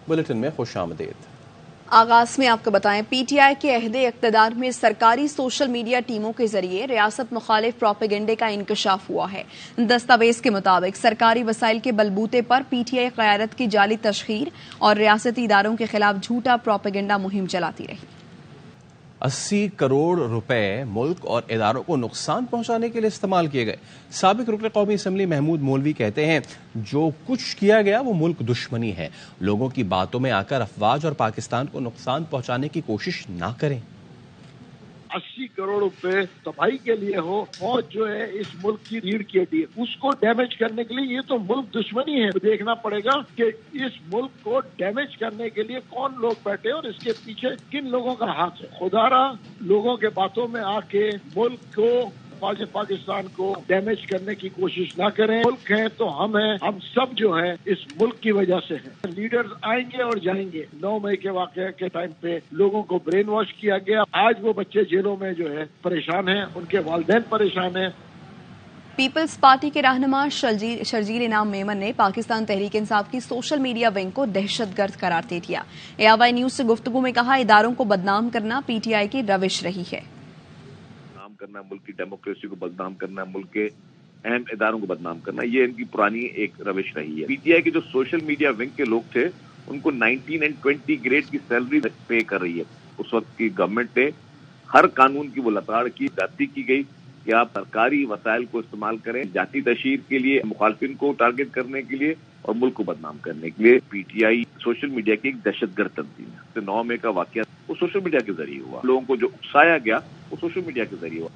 Bulletin میں خوش آمدید۔ آغاز میں آپ کو بتائیں، پی ٹی آئی کے عہد اقتدار میں سرکاری سوشل میڈیا ٹیموں کے ذریعے ریاست مخالف پروپیگنڈے کا انکشاف ہوا ہے۔ دستاویز کے مطابق سرکاری وسائل کے بلبوتے پر پی ٹی آئی قیادت کی جعلی تشہیر اور ریاستی اداروں کے خلاف جھوٹا پروپیگنڈا مہم چلاتی رہی۔ 80 کروڑ روپے ملک اور اداروں کو نقصان پہنچانے کے لیے استعمال کیے گئے۔ سابق رکن قومی اسمبلی محمود مولوی کہتے ہیں جو کچھ کیا گیا وہ ملک دشمنی ہے، لوگوں کی باتوں میں آ کر افواج اور پاکستان کو نقصان پہنچانے کی کوشش نہ کریں۔ 80 کروڑ روپے تباہی کے لیے ہو، فوج جو ہے اس ملک کی ریڑھ کی ہڈی ہے، اس کو ڈیمیج کرنے کے لیے یہ تو ملک دشمنی ہے۔ دیکھنا پڑے گا کہ اس ملک کو ڈیمیج کرنے کے لیے کون لوگ بیٹھے اور اس کے پیچھے کن لوگوں کا ہاتھ ہے۔ خدا را لوگوں کے باتوں میں آ کے ملک کو پاکستان کو ڈیمیج کرنے کی کوشش نہ کریں۔ ملک ہے تو ہم ہیں، ہم سب جو ہے اس ملک کی وجہ سے ہیں۔ لیڈرز آئیں گے اور جائیں گے۔ 9 مئی کے واقعے کے ٹائم پہ لوگوں کو برین واش کیا گیا، آج وہ بچے جیلوں میں جو ہے پریشان ہیں، ان کے والدین پریشان ہیں۔ پیپلز پارٹی کے رہنما شرجیل انعام میمن نے پاکستان تحریک انصاف کی سوشل میڈیا ونگ کو دہشت گرد قرار دے دیا۔ AWI نیوز سے گفتگو میں کہا، اداروں کو بدنام کرنا پی ٹی آئی کی روش رہی ہے۔ کرنا، ملک کی ڈیموکریسی کو بدنام کرنا، ملک کے اہم اداروں کو بدنام کرنا، یہ ان کی پرانی ایک روش رہی ہے۔ پی ٹی آئی کے جو سوشل میڈیا ونگ کے لوگ تھے ان کو 19 اور 20 گریڈ کی سیلری پے کر رہی ہے۔ اس وقت کی گورنمنٹ نے ہر قانون کی وہ لتاڑ کی، جاتی کی گئی کہ آپ سرکاری وسائل کو استعمال کریں ذاتی تشہیر کے لیے، مخالفین کو ٹارگٹ کرنے کے لیے اور ملک کو بدنام کرنے کے لیے۔ P T I social media کی ایک دہشت گرد تنظیم ہے۔ 9 مئی کا واقعہ وہ سوشل میڈیا کے ذریعے ہوا، لوگوں کو جو اکسایا گیا وہ سوشل میڈیا کے ذریعے ہوا۔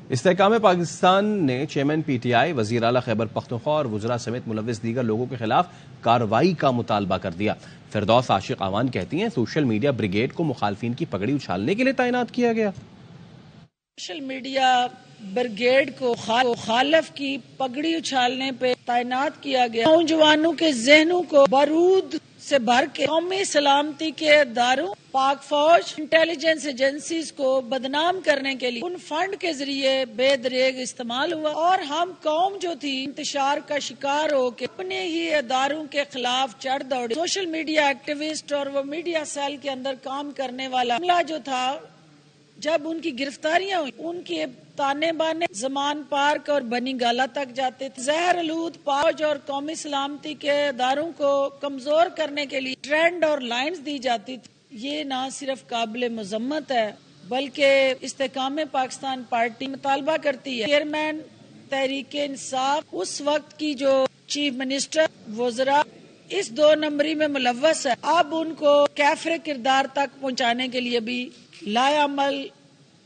استحکام پاکستان نے چیئرمین پی ٹی آئی، وزیر اعلیٰ خیبر پختونخوا اور وزراء سمیت ملوث دیگر لوگوں کے خلاف کارروائی کا مطالبہ کر دیا۔ فردوس عاشق آوان کہتی ہیں سوشل میڈیا بریگیڈ کو مخالفین کی پگڑی اچھالنے کے لیے تعینات کیا گیا۔ سوشل میڈیا بریگیڈ کو مخالف کی پگڑی اچھالنے پہ تعینات کیا گیا۔ نوجوانوں کے ذہنوں کو بارود سے بھر کے قومی سلامتی کے اداروں، پاک فوج، انٹیلیجنس ایجنسیز کو بدنام کرنے کے لیے ان فنڈ کے ذریعے بے دریغ استعمال ہوا، اور ہم قوم جو تھی انتشار کا شکار ہو کے اپنے ہی اداروں کے خلاف چڑھ دوڑی۔ سوشل میڈیا ایکٹیوسٹ اور وہ میڈیا سیل کے اندر کام کرنے والا عملہ جو تھا، جب ان کی گرفتاریاں ہوئی، ان کے تانے بانے زمان پارک اور بنی گالا تک جاتے تھے۔ زہر آلود فوج اور قومی سلامتی کے اداروں کو کمزور کرنے کے لیے ٹرینڈ اور لائنز دی جاتی تھی۔ یہ نہ صرف قابل مذمت ہے بلکہ استحکام پاکستان پارٹی مطالبہ کرتی ہے چیئرمین تحریک انصاف، اس وقت کی جو چیف منسٹر، وزراء اس 2 نمبری میں ملوث ہے، اب ان کو کیفر کردار تک پہنچانے کے لیے بھی لائے عمل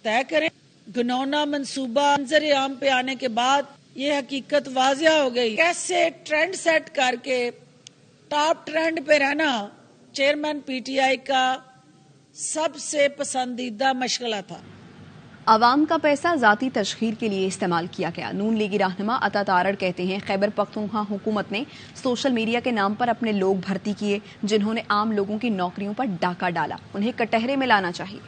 طے کریں۔ گنونا منصوبہ منظر عام پہ آنے کے بعد یہ حقیقت واضح ہو گئی، کیسے ٹرینڈ سیٹ کر کے ٹاپ ٹرینڈ پہ رہنا چیئرمین پی ٹی آئی کا سب سے پسندیدہ مشغلہ تھا۔ عوام کا پیسہ ذاتی تشہیر کے لیے استعمال کیا گیا۔ نون لیگی رہنما عطا تارڑ کہتے ہیں خیبر پختونخوا حکومت نے سوشل میڈیا کے نام پر اپنے لوگ بھرتی کیے جنہوں نے عام لوگوں کی نوکریوں پر ڈاکہ ڈالا، انہیں کٹہرے میں لانا چاہیے۔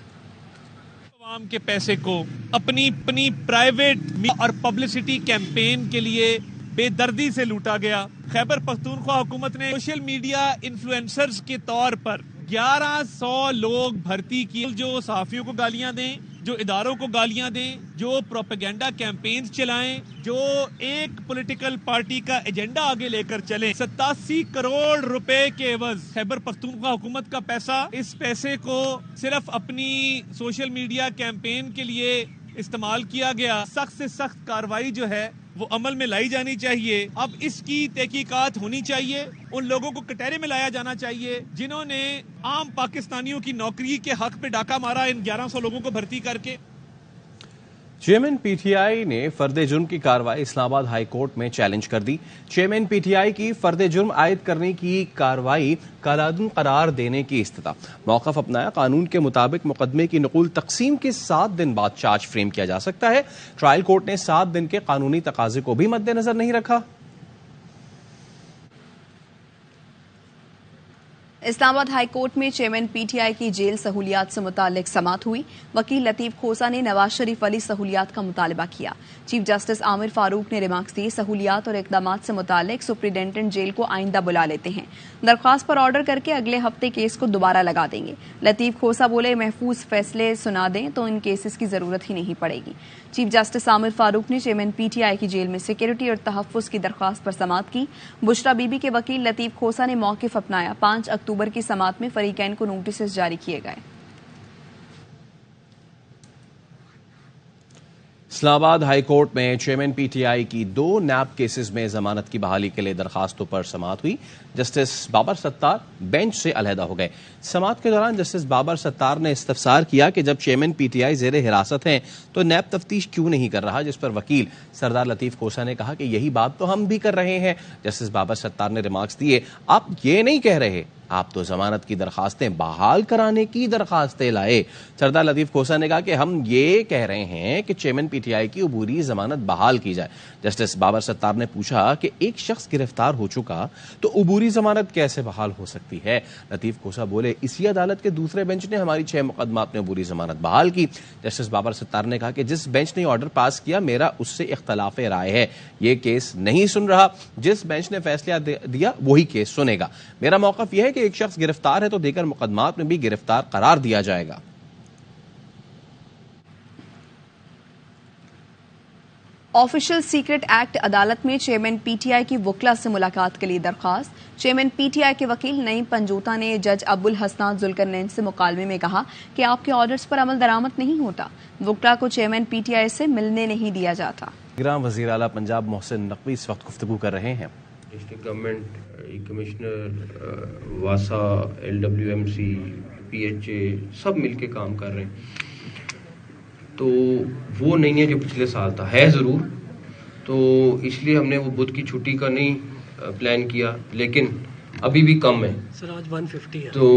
عوام کے پیسے کو اپنی پرائیویٹ اور پبلسٹی کیمپین کے لیے بے دردی سے لوٹا گیا۔ خیبر پختونخوا حکومت نے سوشل میڈیا انفلوئنسرز کے طور پر 1100 لوگ بھرتی کیے جو صحافیوں کو گالیاں دیں، جو اداروں کو گالیاں دیں، جو پروپیگنڈا کیمپینز چلائیں، جو ایک پولیٹیکل پارٹی کا ایجنڈا آگے لے کر چلیں۔ 87 کروڑ روپے کے عوض خیبر پختونخوا حکومت کا پیسہ، اس پیسے کو صرف اپنی سوشل میڈیا کیمپین کے لیے استعمال کیا گیا۔ سخت سے سخت کارروائی جو ہے وہ عمل میں لائی جانی چاہیے۔ اب اس کی تحقیقات ہونی چاہیے، ان لوگوں کو کٹہرے میں لایا جانا چاہیے جنہوں نے عام پاکستانیوں کی نوکری کے حق پہ ڈاکہ مارا ان 1100 لوگوں کو بھرتی کر کے۔ چیئرمین پی ٹی آئی نے فرد جرم کی کارروائی اسلام آباد ہائی کورٹ میں چیلنج کر دی۔ چیئرمین پی ٹی آئی کی فرد جرم عائد کرنے کی کارروائی کالعدم قرار دینے کی استدعا، موقف اپنایا۔ قانون کے مطابق مقدمے کی نقول تقسیم کے 7 دن بعد چارج فریم کیا جا سکتا ہے۔ ٹرائل کورٹ نے 7 دن کے قانونی تقاضے کو بھی مد نظر نہیں رکھا۔ اسلام آباد ہائی کورٹ میں چیئرمین پی ٹی آئی کی جیل سہولیات سے متعلق سماعت ہوئی. وکیل لطیف کھوسا نے نواز شریف والی سہولیات کا مطالبہ کیا. چیف جسٹس عامر فاروق نے ریمارکس دیے سہولیات اور اقدامات سے متعلق سپرنٹینڈنٹ جیل کو آئندہ بلا لیتے ہیں. درخواست پر آرڈر کر کے اگلے ہفتے کیس کو دوبارہ لگا دیں گے. لطیف کھوسا بولے محفوظ فیصلے سنا دیں تو ان کیسز کی ضرورت ہی نہیں پڑے گی. چیف جسٹس عامر فاروق نے چیئرمین پی ٹی آئی کی جیل میں سیکورٹی اور تحفظ کی درخواست پر سماعت کی. بشرا بی بی کے وکیل لطیف کھوسا نے موقف اپنایا. 5 اکتوبر کی سماعت میں فریقین کو نوٹسز جاری کیے گئے. اسلام آباد ہائی کورٹ میں چیئرمین پی ٹی آئی کی 2 نیب کیسز میں ضمانت کی بحالی کے لیے درخواستوں پر سماعت ہوئی. جسٹس بابر ستار بینچ سے علیحدہ ہو گئے. سماعت کے دوران جسٹس بابر ستار نے استفسار کیا کہ جب چیئرمین پی ٹی آئی زیر حراست ہیں تو نیب تفتیش کیوں نہیں کر رہا، جس پر وکیل سردار لطیف کھوسا نے کہا کہ یہی بات تو ہم بھی کر رہے ہیں. جسٹس بابر ستار نے ریمارکس دیے آپ یہ نہیں کہہ رہے، آپ تو ضمانت کی درخواستیں بحال کرانے کی درخواستیں لائے. سردار لطیف کھوسا نے کہا کہ ہم یہ کہہ رہے ہیں کہ چیئرمین پی ٹی آئی کی عبوری ضمانت بحال کی جائے. جسٹس بابر ستار نے پوچھا کہ ایک شخص گرفتار ہو چکا تو عبوری ضمانت کیسے بحال ہو سکتی ہے. لطیف کھوسا بولے اسی عدالت کے دوسرے بینچ نے ہماری 6 مقدمات میں عبوری ضمانت بحال کی. جسٹس بابر ستار نے کہا کہ جس بینچ نے آرڈر پاس کیا میرا اس سے اختلاف رائے ہے، یہ کیس نہیں سن رہا. جس بینچ نے فیصلہ دیا وہی کیس سنے گا. میرا موقف یہ ہے کہ ایک شخص گرفتار ہے تو دیگر مقدمات میں بھی گرفتار قرار دیا جائے گا. آفیشل سیکرٹ ایکٹ عدالت میں چیئرمین پی ٹی آئی کی وکلا سے ملاقات کے لیے درخواست. چیئرمین پی ٹی آئی کے وکیل نعیم پنجوتا نے جج ابو الحسنات ذوالقرنین سے مکالمے میں کہا کہ آپ کے آرڈرز پر عمل درآمد نہیں ہوتا، وکلا کو چیئرمین پی ٹی آئی سے ملنے نہیں دیا جاتا. گرام وزیر اعلیٰ پنجاب محسن نقوی اس وقت گفتگو کر رہے ہیں. ڈسٹرکٹ گورنمنٹ کمشنر واسا LWMC PHA سب مل کے کام کر رہے ہیں، تو وہ نہیں ہے جو پچھلے سال تھا، ہے ضرور. تو اس لیے ہم نے وہ بدھ کی چھٹی کا نہیں پلان کیا، لیکن ابھی بھی کم ہے سر. آج 150 ہے تو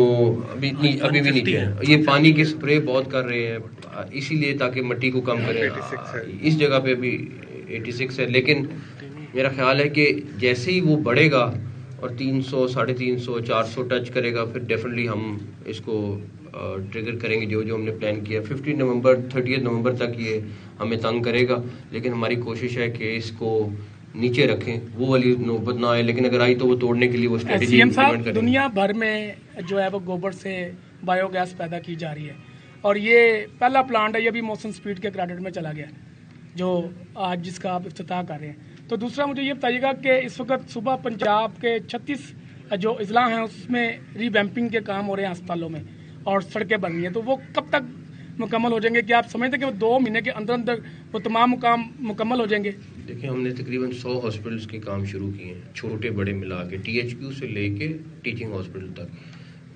ابھی بھی نہیں ہے. یہ پانی کے سپرے بہت کر رہے ہیں اسی لیے تاکہ مٹی کو کم کریں. اس جگہ پہ ابھی 86 ہے، لیکن میرا خیال ہے کہ جیسے ہی وہ بڑھے گا اور 300 350 400 ٹچ کرے گا پھر ڈیفینیٹلی ہم اس کو ٹریگر کریں گے جو ہم نے پلان کیا. 15 نومبر 30 نومبر تک یہ ہمیں تنگ کرے گا، لیکن ہماری کوشش ہے کہ اس کو نیچے رکھیں، وہ والی نوبت نہ آئے. لیکن اگر آئی تو وہ توڑنے کے لیے وہ اسٹریٹجی امپلیمنٹ کریں. دنیا بھر میں جو ہے وہ گوبر سے بایو گیس پیدا کی جا رہی ہے، اور یہ پہلا پلانٹ ہے، یہ بھی محسن سپیڈ کے کریڈٹ میں چلا گیا جو آج جس کا آپ افتتاح کر رہے ہیں. تو دوسرا مجھے یہ بتائیے گا کہ اس وقت صبح پنجاب کے 36 جو اضلاع ہیں اس میں ری ویمپنگ کے کام ہو رہے ہیں اسپتالوں میں اور سڑکیں بن رہی ہیں، تو وہ کب تک مکمل ہو جائیں گے؟ کیا آپ سمجھتے ہیں کہ وہ 2 مہینے کے اندر وہ تمام کام مکمل ہو جائیں گے؟ دیکھیں ہم نے تقریباً 100 ہاسپٹلس کے کام شروع کیے ہیں، چھوٹے بڑے ملا کے، THQ سے لے کے ٹیچنگ ہاسپٹل تک.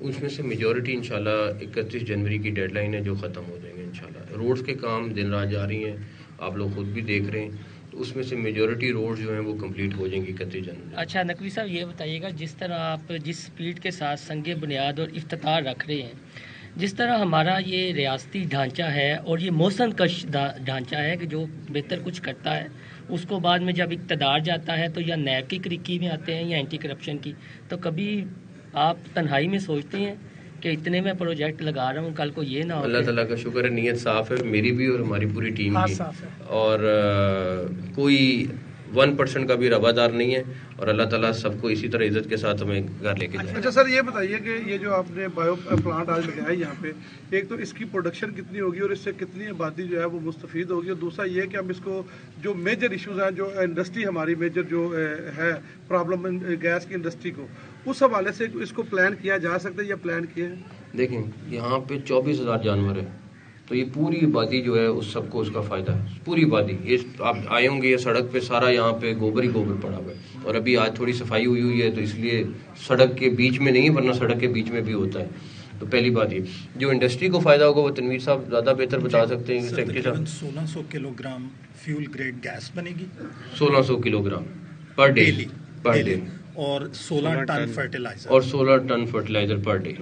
اس میں سے میجورٹی انشاءاللہ 31 جنوری کی ڈیڈ لائن ہے جو ختم ہو جائیں گے انشاءاللہ. روڈز کے کام دن رات جاری ہیں، آپ لوگ خود بھی دیکھ رہے ہیں. تو اس میں سے میجورٹی روڈ جو ہیں وہ کمپلیٹ ہو جائیں گی 31 جنوری. اچھا نقوی صاحب یہ بتائیے گا جس طرح آپ جس سپیڈ کے ساتھ سنگ بنیاد اور افتتاح رکھ رہے ہیں، جس طرح ہمارا یہ ریاستی ڈھانچہ ہے اور یہ موسم کش ڈھانچہ ہے کہ جو بہتر کچھ کرتا ہے اس کو بعد میں جب اقتدار جاتا ہے تو یا نیب کی قریقی میں آتے ہیں یا اینٹی کرپشن کی، تو کبھی آپ تنہائی میں سوچتے ہیں کہ اتنے میں پروجیکٹ لگا رہا ہوں کل کو یہ نہ ہو؟ اللہ تعالیٰ کا شکر ہے نیت صاف ہے میری بھی اور ہماری پوری ٹیم کی، اور کوئی 1% کا بھی روادار نہیں ہے، اور اللہ تعالیٰ سب کو اسی طرح عزت کے ساتھ ہمیں گھر لے کے جائے. اچھا سر یہ بتائیے کہ یہ جو آپ نے بایو پلانٹ آج لگایا ہے یہاں پہ، ایک تو اس کی پروڈکشن کتنی ہوگی اور اس سے کتنی آبادی جو ہے وہ مستفید ہوگی، اور دوسرا یہ کہ ہم اس کو جو میجر ایشوز ہیں جو انڈسٹری ہماری میجر جو ہے پرابلم گیس کی انڈسٹری کو، اس حوالے سے اس کو پلان کیا جا سکتا ہے یا پلان کیا ہے؟ دیکھیں یہاں پہ 24,000 جانور ہیں، تو یہ پوری آبادی جو ہے اس سب کو اس کا فائدہ ہے. پوری آبادی آپ آئے ہوں گے یہ سڑک پہ سارا یہاں پہ گوبر ہی گوبر پڑا ہوا ہے، اور ابھی آج تھوڑی صفائی ہوئی ہے تو اس لیے سڑک کے بیچ میں نہیں ہے، ورنہ سڑک کے بیچ میں بھی ہوتا ہے. تو پہلی بات یہ جو انڈسٹری کو فائدہ ہوگا وہ تنویر صاحب زیادہ بہتر بتا سکتے ہیں. سیکرٹری صاحب 1600 kilo gram fuel grade gas بنے گی، 1600 کلو گرام پر ڈے اور 16 ٹن فرٹیلائزر پر ڈے.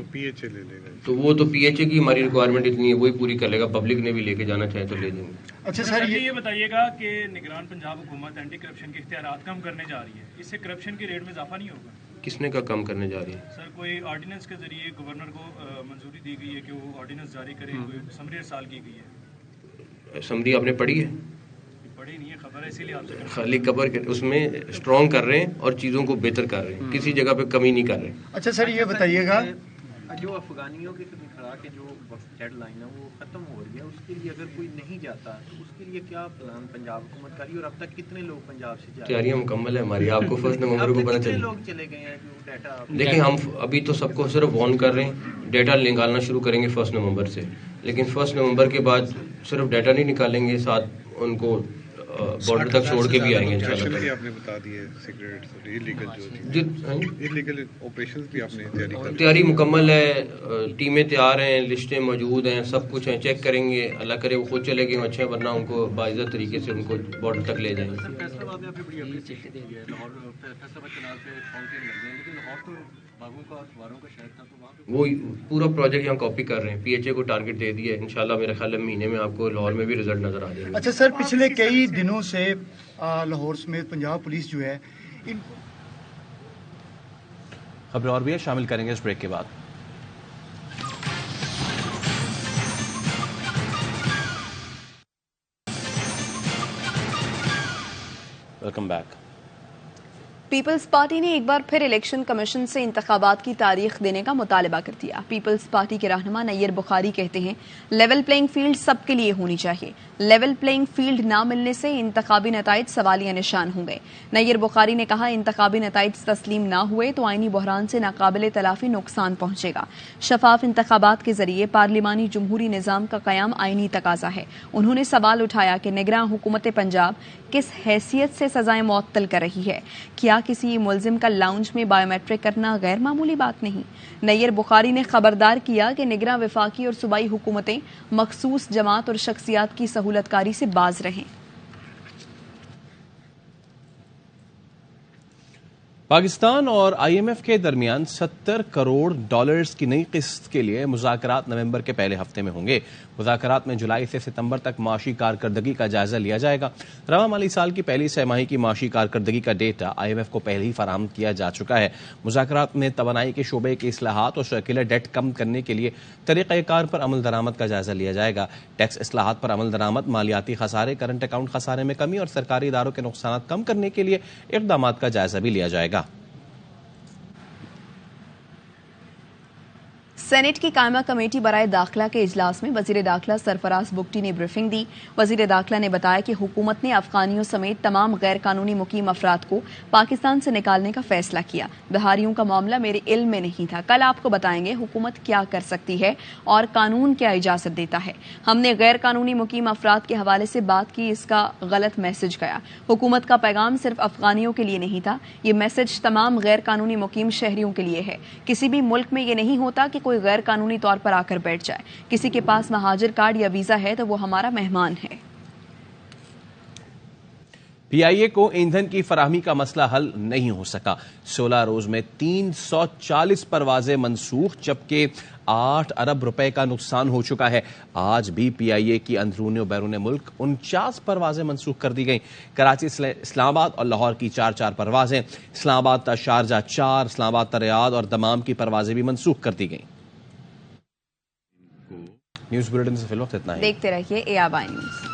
تو وہ تو PHA کی ہماری ریکوائرمنٹ اتنی ہے وہی پوری کر لے گا، پبلک نے بھی لے کے جانا چاہے تو لے دیں گے. اچھا سر یہ بتائیے گا کہ نگران پنجاب حکومت اینٹی کرپشن کے اختیارات کم کرنے جا رہی ہے، اس سے کرپشن کے ریٹ میں اضافہ نہیں ہوگا؟ کس نے کا کم کرنے جا رہی ہے؟ سر کوئی آرڈیننس کے ذریعے گورنر کو منظوری دی گئی ہے کہ وہ آرڈیننس جاری کریں، کوئی سمری ارسال کی گئی ہے؟ سمری آپ نے پڑھی ہے؟ پڑھی نہیں ہے، خبر ہے، اسی لیے آپ سے خالی خبر اس میں اسٹرانگ کر رہے ہیں اور چیزوں کو بہتر کر رہے ہیں، کسی جگہ پہ کمی نہیں کر رہے. اچھا سر یہ بتائیے گا جو افغانیوں کے کھڑا کے جو ڈیڈ لائن ہے وہ ختم ہو رہی ہے، اس کے لیے اگر کوئی نہیں جاتا تو اس کے لیے کیا پلان پنجاب حکومت کری اور اب تک کتنے لوگ پنجاب سے جا رہے ہیں؟ تیاریاں مکمل ہے ہماری. آپ کو 1 نومبر کو پتہ چلے لوگ چلے گئے ہیں ڈیٹا. دیکھیں ہم ابھی تو سب کو صرف وارن کر رہے ہیں، ڈیٹا نکالنا شروع کریں گے 1 نومبر سے، لیکن 1 نومبر کے بعد صرف ڈیٹا نہیں نکالیں گے، ساتھ ان کو بارڈر تک چھوڑ کے بھی آئیں گے انشاءاللہ. آپ نے بتا دی ہے سیکریٹ انلیگل آپریشنز بھی آپ نے تیاری مکمل ہے، ٹیمیں تیار ہیں، لسٹیں موجود ہیں، سب کچھ ہیں، چیک کریں گے. اللہ کرے وہ خود چلے گئے اچھے، ورنہ ان کو باعزت طریقے سے ان کو بارڈر تک لے جائیں گے. فیصلہ باد میں آپ نے بڑی اپریشیشن دی ہے، لاہور فیصلہ باد چنار پہ فاؤنٹین لگ گئے ہیں، لیکن لاہور تو باغوں کا اور سواروں کا شہر تھا، تو وہاں پہ وہ پورا پروجیکٹ یہاں کاپی کر رہے ہیں. پی ایچ اے کو ٹارگٹ دے دیا ہے، انشاءاللہ میرے خیال میں مہینے میں آپ کو لاہور میں بھی رزلٹ نظر آ جائیں گے. اچھا سر پچھلے کئی دنوں سے لاہور سمیت پنجاب پولیس جو ہے خبریں اور بھی ہے، شامل کریں گے اس بریک کے بعد. Welcome back. پیپلز پارٹی نے ایک بار پھر الیکشن کمیشن سے انتخابات کی تاریخ دینے کا مطالبہ کر دیا. پیپلز پارٹی کے رہنما نیر بخاری کہتے ہیں لیول پلینگ فیلڈ سب کے لیے ہونی چاہیے. لیول پلینگ فیلڈ نہ ملنے سے انتخابی نتائج سوالیہ نشان ہوں گے. نیر بخاری نے کہا انتخابی نتائج تسلیم نہ ہوئے تو آئینی بحران سے ناقابل تلافی نقصان پہنچے گا. شفاف انتخابات کے ذریعے پارلیمانی جمہوری نظام کا قیام آئینی تقاضا ہے. انہوں نے سوال اٹھایا کہ نگراں حکومت پنجاب کس حیثیت سے سزائیں معطل کر رہی ہے. کیا کسی ملزم کا لاؤنج میں بایو میٹرک کرنا غیر معمولی بات نہیں؟ نیر بخاری نے خبردار کیا کہ نگراں وفاقی اور صوبائی حکومتیں مخصوص جماعت اور شخصیات کی سہولت کاری سے باز رہیں. پاکستان اور آئی ایم ایف کے درمیان $70 کروڑ کی نئی قسط کے لیے مذاکرات نومبر کے پہلے ہفتے میں ہوں گے. مذاکرات میں جولائی سے ستمبر تک معاشی کارکردگی کا جائزہ لیا جائے گا. رواں مالی سال کی پہلی سہ ماہی کی معاشی کارکردگی کا ڈیٹا آئی ایم ایف کو پہلے ہی فراہم کیا جا چکا ہے. مذاکرات میں توانائی کے شعبے کی اصلاحات اور سرکولر ڈیٹ کم کرنے کے لیے طریقہ کار پر عمل درآمد کا جائزہ لیا جائے گا. ٹیکس اصلاحات پر عمل درآمد، مالیاتی خسارے، کرنٹ اکاؤنٹ خسارے میں کمی اور سرکاری اداروں کے نقصانات کم کرنے کے لیے اقدامات کا جائزہ بھی لیا جائے گا. سینیٹ کی قائمہ کمیٹی برائے داخلہ کے اجلاس میں وزیر داخلہ سرفراز بگٹی نے بریفنگ دی. وزیر داخلہ نے بتایا کہ حکومت نے افغانیوں سمیت تمام غیر قانونی مقیم افراد کو پاکستان سے نکالنے کا فیصلہ کیا. بہاریوں کا معاملہ میرے علم میں نہیں تھا. کل آپ کو بتائیں گے حکومت کیا کر سکتی ہے اور قانون کیا اجازت دیتا ہے. ہم نے غیر قانونی مقیم افراد کے حوالے سے بات کی، اس کا غلط میسج گیا. حکومت کا پیغام صرف افغانیوں کے لیے نہیں تھا، یہ میسج تمام غیر قانونی مقیم شہریوں کے لیے ہے. کسی بھی ملک میں یہ نہیں ہوتا کہ کوئی غیر قانونی طور پر آ کر بیٹھ جائے. کسی کے پاس مہاجر کارڈ یا ویزا ہے تو وہ ہمارا مہمان ہے. پی آئی اے کو ایندھن کی فراہمی کا مسئلہ حل نہیں ہو سکا. 16 روز میں 340 پروازیں منسوخ، جبکہ 8 ارب روپے کا نقصان ہو چکا ہے. آج بھی پی آئی اے کی اندرونی و بیرون ملک 49 پروازیں منسوخ کر دی گئیں. کراچی اسلام آباد اور لاہور کی 4 پروازیں، اسلام آباد تا شارجہ 4، اسلام آباد تا ریاض اور دمام کی پروازیں بھی منسوخ کر دی گئیں. نیوز بلیٹن سے فی الوقت اتنا ہی. دیکھتے رہیے ARY نیوز.